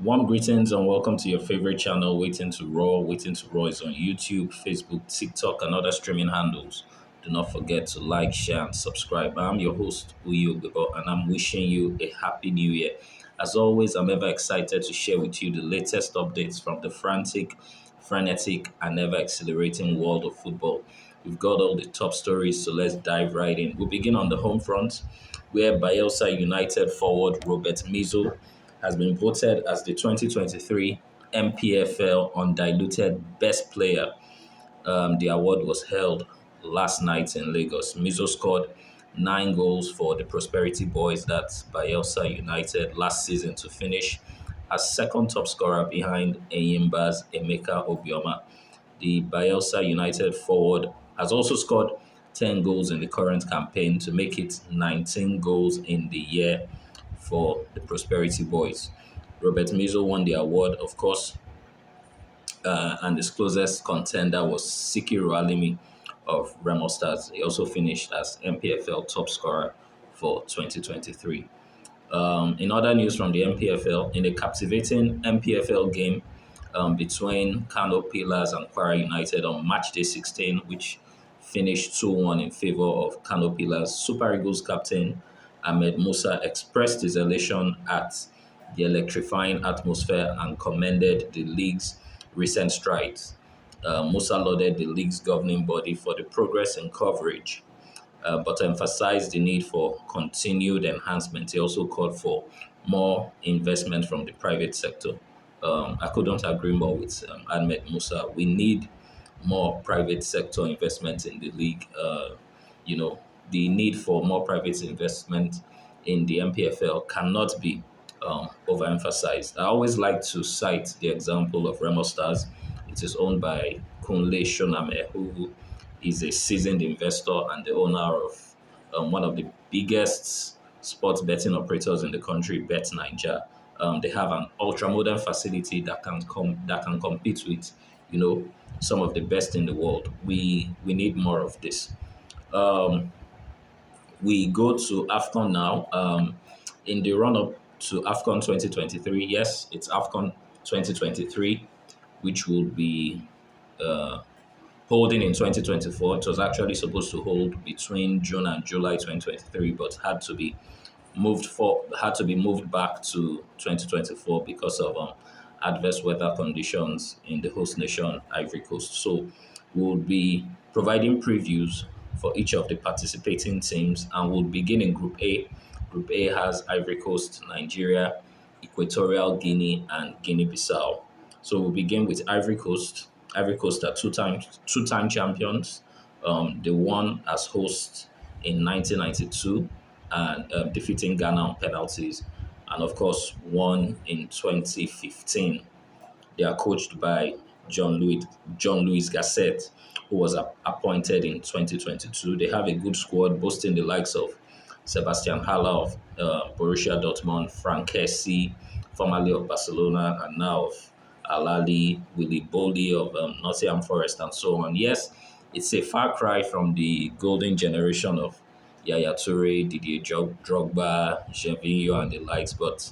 Warm greetings and welcome to your favorite channel, Waiting to Raw. Waiting to Raw is on YouTube, Facebook, TikTok, and other streaming handles. Do not forget to like, share, and subscribe. I'm your host, Uyo Gbebo, and I'm wishing you a happy new year. As always, I'm ever excited to share with you the latest updates from the frantic, frenetic, and ever accelerating world of football. We've got all the top stories, so let's dive right in. We'll begin on the home front, where Bielsa United forward Robert Mizo has been voted as the 2023 MPFL Undiluted Best Player. The award was held last night in Lagos. Mizo scored 9 goals for the Prosperity Boys, that's Bielsa United, last season to finish as second top scorer behind Enyimba's Emeka Obioma. The Bielsa United forward has also scored 10 goals in the current campaign to make it 19 goals in the year for the Prosperity Boys. Robert Mizo won the award, of course, and his closest contender was Sikiru Alimi of Remo Stars. He also finished as MPFL top scorer for 2023. In other news from the MPFL, in a captivating MPFL game between Kano Pillars and Kwara United on match day 16, which finished 2-1 in favor of Kano Pillars, Super Eagles captain Ahmed Musa expressed his elation at the electrifying atmosphere and commended the league's recent strides. Musa lauded the league's governing body for the progress in coverage, but emphasized the need for continued enhancement. He also called for more investment from the private sector. I couldn't agree more with Ahmed Musa. We need more private sector investment in the league. You know, the need for more private investment in the MPFL cannot be overemphasized. I always like to cite the example of Remo Stars. It is owned by Kunle Shoname, who is a seasoned investor and the owner of one of the biggest sports betting operators in the country, Bet Niger. They have an ultra modern facility that can compete with, some of the best in the world. We need more of this. Um, we go to AFCON now. In the run up to AFCON 2023, yes, it's AFCON 2023, which will be uh, holding in 2024. It was actually supposed to hold between June and July 2023, but had to be moved back to 2024 because of adverse weather conditions in the host nation, Ivory Coast. So we'll be providing previews for each of the participating teams, and we'll begin in Group A. Group A has Ivory Coast, Nigeria, Equatorial Guinea, and Guinea-Bissau. So we'll begin with Ivory Coast. Ivory Coast are two-time champions. They won as hosts in 1992 and defeating Ghana on penalties, and of course won in 2015. They are coached by John Louis Gasset, who was appointed in 2022. They have a good squad, boasting the likes of Sebastian Haller of Borussia Dortmund, Frank Kessie, formerly of Barcelona, and now of Al Ahly, Willy Boldy of Nottingham Forest, and so on. Yes, it's a far cry from the golden generation of Yaya Toure, Didier Drogba, Gervinho, and the likes, but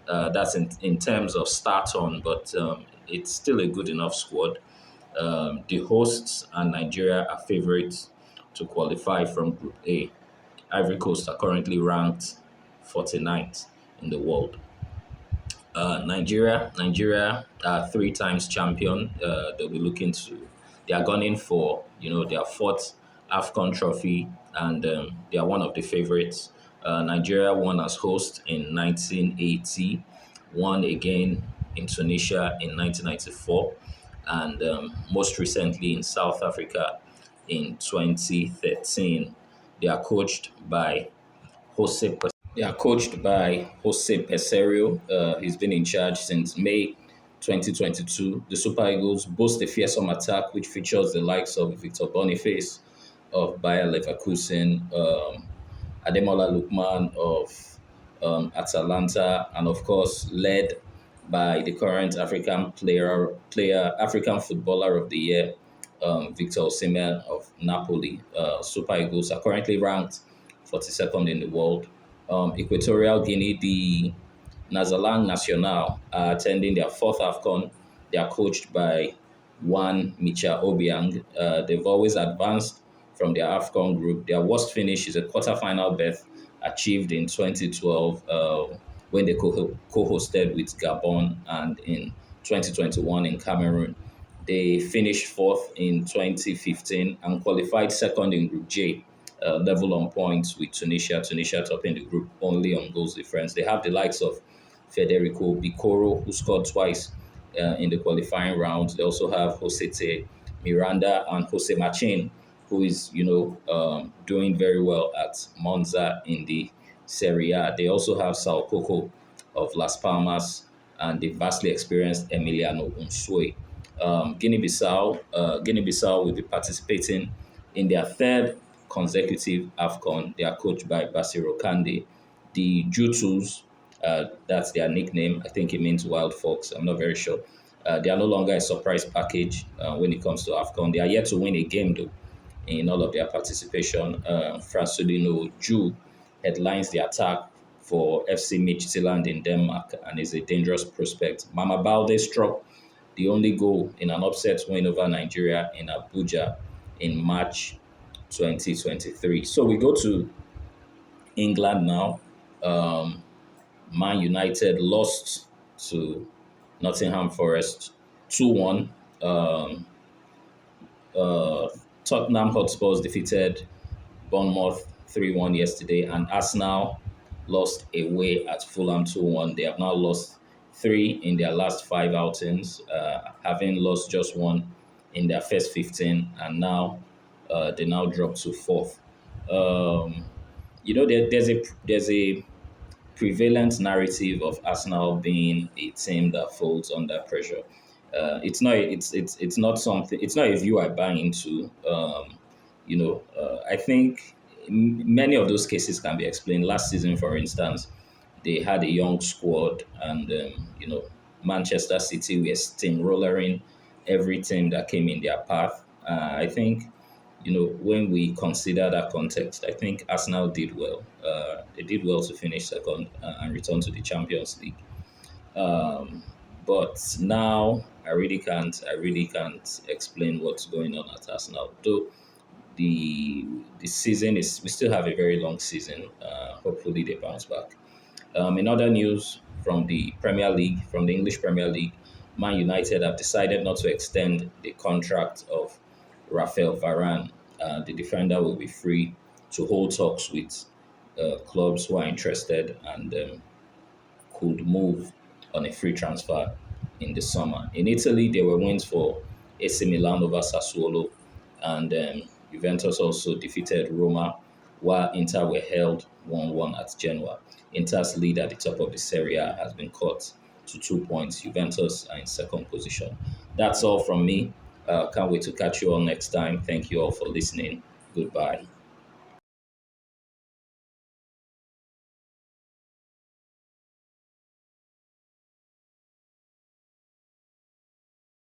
that's in terms of start on, but it's still a good enough squad. The hosts and Nigeria are favorites to qualify from Group A. Ivory Coast are currently ranked 49th in the world. Nigeria are three times champion. They'll be looking to, they are gunning for, their fourth AFCON trophy, and they are one of the favorites. Nigeria won as host in 1980, won again in Tunisia in 1994, and most recently in South Africa in 2013. They are coached by Jose they are coached by Jose Peserio. He's been in charge since May 2022. The Super Eagles boast a fearsome attack which features the likes of Victor Boniface of Bayer Leverkusen, Ademola Lookman of Atalanta, and of course led by the current African Footballer of the Year, Victor Osimhen of Napoli. Super Eagles are currently ranked 42nd in the world. Equatorial Guinea, Nazalang Nacional are attending their fourth AFCON. They are coached by Juan Micha Obiang. They've always advanced from their AFCON group. Their worst finish is a quarterfinal berth achieved in 2012 when they co-hosted with Gabon, and in 2021 in Cameroon. They finished fourth in 2015 and qualified second in Group J, level on points with Tunisia. Tunisia topping the group only on goals difference. They have the likes of Federico Bicoro, who scored twice in the qualifying round. They also have Josete Miranda and Jose Machin, who is, doing very well at Monza in the Serie A. They also have Sao Coco of Las Palmas and the vastly experienced Emiliano Unsue. Guinea-Bissau will be participating in their third consecutive AFCON. They are coached by Basiro Kande. The Jutus, that's their nickname. I think it means wild fox. I'm not very sure. They are no longer a surprise package when it comes to AFCON. They are yet to win a game, though, in all of their participation. Fransolino Ju headlines the attack for FC Midtjylland in Denmark and is a dangerous prospect. Mama Balde struck the only goal in an upset win over Nigeria in Abuja in March 2023. So we go to England now. Man United lost to Nottingham Forest 2-1. Uh, Tottenham Hotspurs defeated Bournemouth 3-1 yesterday, and Arsenal lost away at Fulham 2-1. They have now lost three in their last five outings, having lost just one in their first 15, and now they now dropped to fourth. Um, there's a prevalent narrative of Arsenal being a team that folds under pressure. It's not something. It's not a view I buy into. I think many of those cases can be explained. Last season, for instance, they had a young squad, and Manchester City were steamrolling every team that came in their path. I think when we consider that context, I think Arsenal did well. They did well to finish second and return to the Champions League. Um, but now I really can't explain what's going on at Arsenal. Though the season is, we still have a very long season. Hopefully they bounce back. In other news from the Premier League, from the English Premier League, Man United have decided not to extend the contract of Rafael Varane. The defender will be free to hold talks with clubs who are interested, and could move on a free transfer in the summer. In Italy, there were wins for AC Milan over Sassuolo, and Juventus also defeated Roma, while Inter were held 1-1 at Genoa. Inter's lead at the top of the Serie A has been cut to 2 points. Juventus are in second position. That's all from me. Can't wait to catch you all next time. Thank you all for listening. Goodbye.